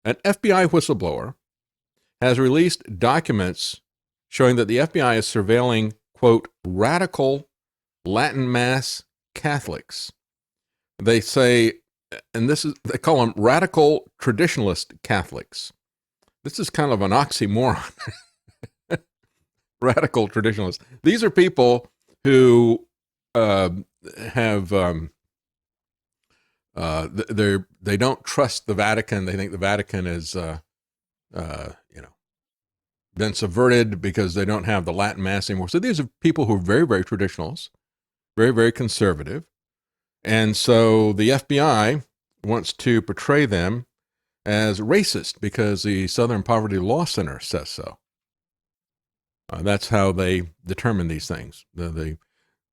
An FBI whistleblower has released documents showing that the FBI is surveilling, quote, radical Latin Mass Catholics. They say, and they call them radical traditionalist Catholics. This is kind of an oxymoron. Radical traditionalists. These are people who have they don't trust the Vatican. They think the Vatican is been subverted because they don't have the Latin Mass anymore. So these are people who are very, very traditionalists, very, very conservative. And so the FBI wants to portray them as racist because the Southern Poverty Law Center says so. That's how they determine these things. The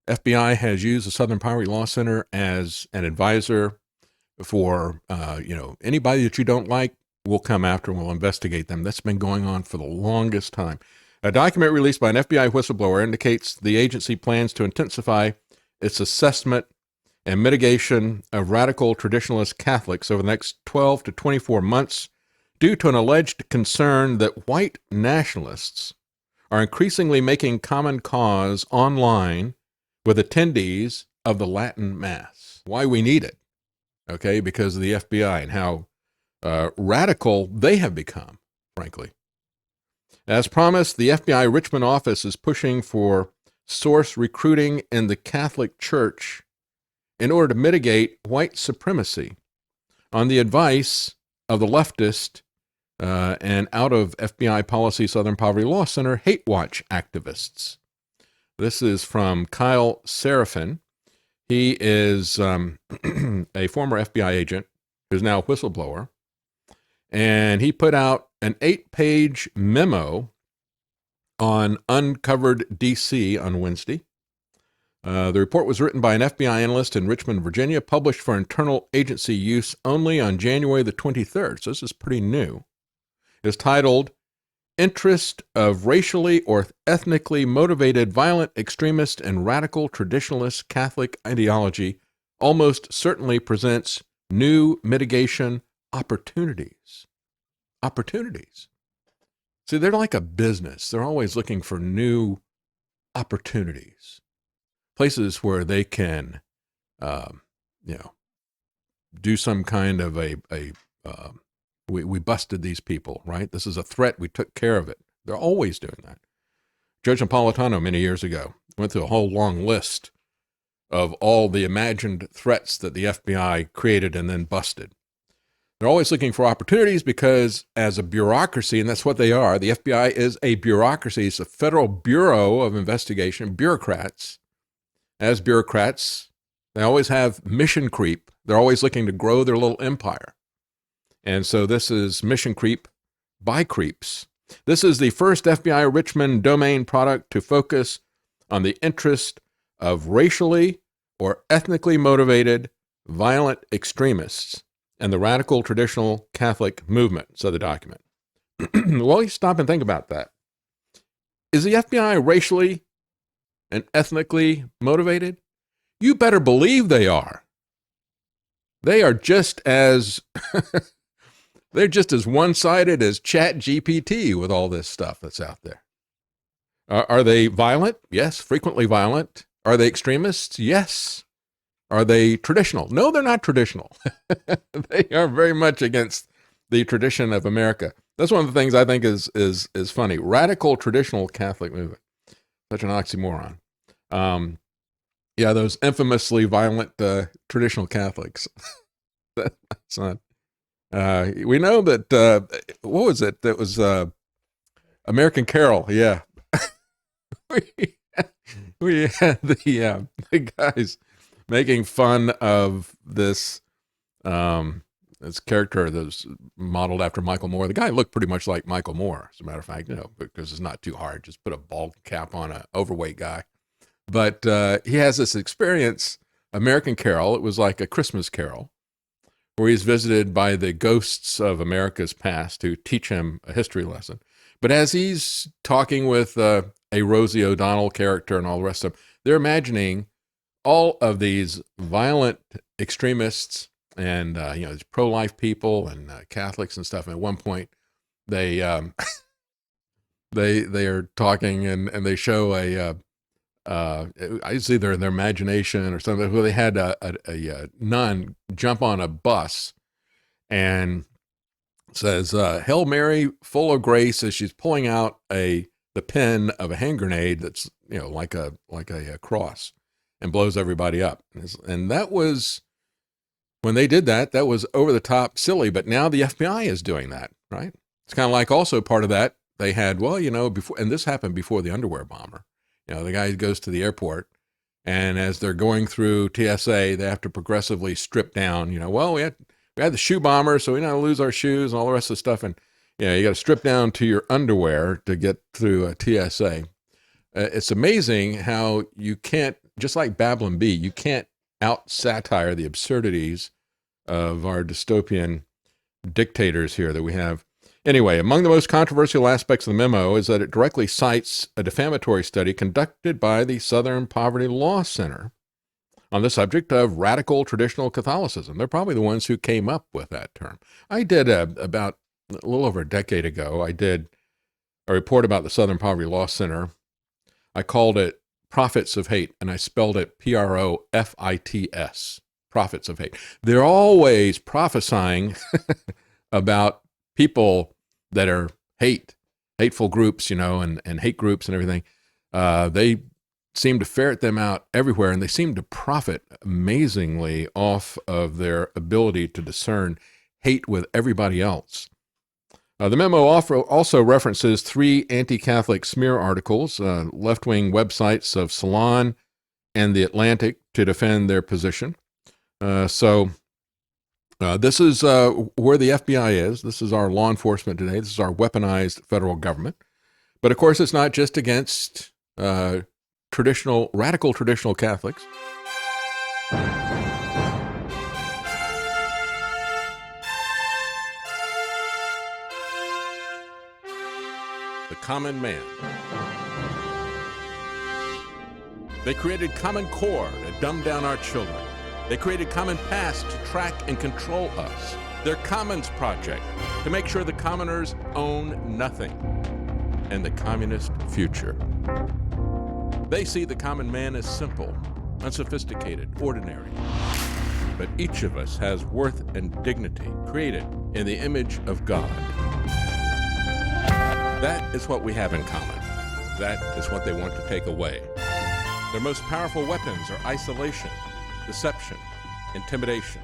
FBI has used the Southern Poverty Law Center as an advisor for, anybody that you don't like, we'll come after and we'll investigate them. That's been going on for the longest time. A document released by an FBI whistleblower indicates the agency plans to intensify its assessment and mitigation of radical traditionalist Catholics over the next 12 to 24 months due to an alleged concern that white nationalists are increasingly making common cause online with attendees of the Latin Mass. Why we need it, okay, because of the FBI and how radical they have become, frankly. As promised, the FBI Richmond office is pushing for source recruiting in the Catholic Church in order to mitigate white supremacy on the advice of the leftist and out of FBI policy Southern Poverty Law Center hate watch activists. This is from Kyle Seraphin. He is a former FBI agent who's now a whistleblower. And he put out an 8-page memo on Uncovered DC on Wednesday. The report was written by an FBI analyst in Richmond, Virginia, published for internal agency use only on January the 23rd. So this is pretty new. It's titled, Interest of Racially or Ethnically Motivated Violent Extremist and Radical Traditionalist Catholic Ideology Almost Certainly Presents New Mitigation Opportunities. Opportunities. See, they're like a business. They're always looking for new opportunities, places where they can, do some kind of we busted these people, right? This is a threat. We took care of it. They're always doing that. Judge Napolitano many years ago went through a whole long list of all the imagined threats that the FBI created and then busted. They're always looking for opportunities because as a bureaucracy, and that's what they are, the FBI is a bureaucracy. It's a federal bureau of investigation, bureaucrats. As bureaucrats, they always have mission creep. They're always looking to grow their little empire. And so this is mission creep by creeps. This is the first FBI Richmond domain product to focus on the interest of racially or ethnically motivated violent extremists and the radical traditional Catholic movement, said the document. Well, you stop and think about that. Is the FBI racially and ethnically motivated? You better believe they are. They are just as they're just as one-sided as ChatGPT with all this stuff that's out there. Are they violent? Yes, frequently violent. Are they extremists? Yes. Are they traditional? No, they're not traditional. They are very much against the tradition of America. That's one of the things I think is funny. Radical traditional Catholic movement. Such an oxymoron. Those infamously violent traditional Catholics. That's not. We know that. What was it? That was American Carol. Yeah. we had the guys making fun of this character that was modeled after Michael Moore. The guy looked pretty much like Michael Moore, as a matter of fact, because it's not too hard. Just put a bald cap on an overweight guy. But he has this experience, American Carol. It was like a Christmas carol, where he's visited by the ghosts of America's past who teach him a history lesson. But as he's talking with a Rosie O'Donnell character and all the rest of them, they're imagining all of these violent extremists and there's pro-life people and Catholics and stuff. And at one point, they they are talking and they show it's either in their imagination or something, where they had a nun jump on a bus and says, "Hail Mary, full of grace," as she's pulling out the pin of a hand grenade that's like a cross, and blows everybody up. And that was, when they did that, that was over the top silly. But now the FBI is doing that, right? It's kind of like, also part of that, they had, before, and this happened before the underwear bomber. The guy goes to the airport, and as they're going through TSA, they have to progressively strip down. We had the shoe bomber, so we don't lose our shoes and all the rest of the stuff. And you got to strip down to your underwear to get through TSA. It's amazing how you can't, just like Babylon Bee, you can't out-satire the absurdities of our dystopian dictators here that we have. Anyway, among the most controversial aspects of the memo is that it directly cites a defamatory study conducted by the Southern Poverty Law Center on the subject of radical traditional Catholicism. They're probably the ones who came up with that term. I did about a little over a decade ago, I did a report about the Southern Poverty Law Center. I called it Prophets of Hate, and I spelled it Profits, Prophets of Hate. They're always prophesying about people that are hateful groups, and hate groups and everything. They seem to ferret them out everywhere, and they seem to profit amazingly off of their ability to discern hate with everybody else. The memo also references 3 anti-Catholic smear articles, left-wing websites of Salon and The Atlantic, to defend their position. So this is where the FBI is. This is our law enforcement today. This is our weaponized federal government. But of course, it's not just against radical traditional Catholics. The common man. They created Common Core to dumb down our children. They created Common Pass to track and control us. Their Commons Project to make sure the commoners own nothing. And the communist future. They see the common man as simple, unsophisticated, ordinary. But each of us has worth and dignity, created in the image of God. That is what we have in common. That is what they want to take away. Their most powerful weapons are isolation, deception, intimidation.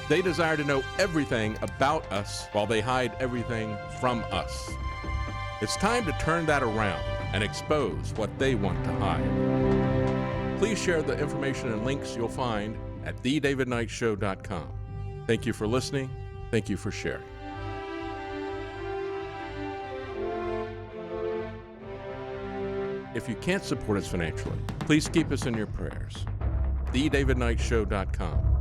They desire to know everything about us while they hide everything from us. It's time to turn that around and expose what they want to hide. Please share the information and links you'll find at thedavidknightshow.com. Thank you for listening. Thank you for sharing. If you can't support us financially, please keep us in your prayers. thedavidknightshow.com.